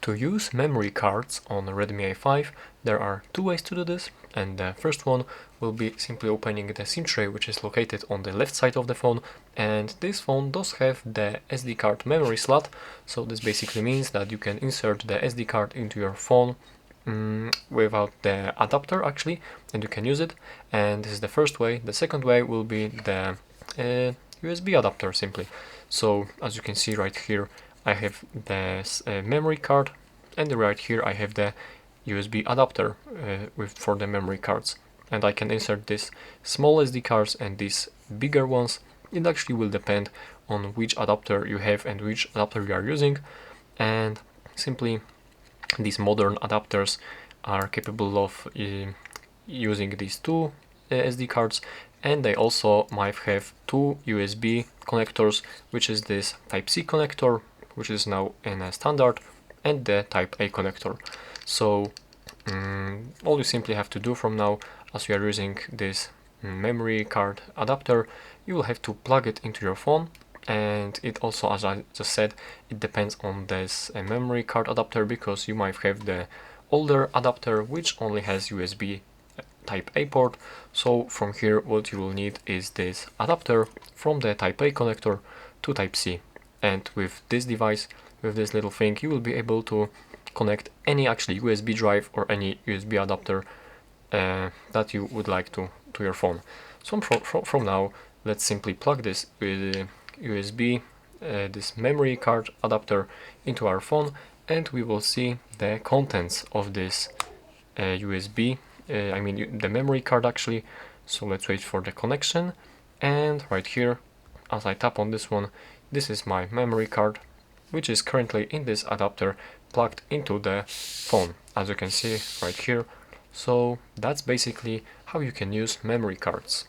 To use memory cards on Redmi A5, there are two ways to do this, and the first one will be simply opening the SIM tray, which is located on the left side of the phone, and this phone does have the SD card memory slot, so this basically means that you can insert the SD card into your phone without the adapter actually, and you can use it, and this is the first way. The second way will be the USB adapter simply. So as you can see right here, I have the memory card, and right here I have the USB adapter for the memory cards, and I can insert this small SD cards and these bigger ones. It actually will depend on which adapter you have and which adapter you are using, and simply these modern adapters are capable of using these two SD cards, and they also might have two USB connectors, which is this Type-C connector, which is now in a standard, and the Type-A connector. So all you simply have to do from now, as you are using this memory card adapter, you will have to plug it into your phone, and it also, as I just said, it depends on this memory card adapter, because you might have the older adapter which only has USB Type-A port. So from here what you will need is this adapter from the Type-A connector to Type-C, and with this device, with this little thing, you will be able to connect any actually USB drive or any USB adapter that you would like to your phone. So from now, let's simply plug this with USB, this memory card adapter, into our phone, and we will see the contents of this USB, the memory card actually. So let's wait for the connection, and right here, as I tap on this one, this is my memory card, which is currently in this adapter plugged into the phone, as you can see right here. So that's basically how you can use memory cards.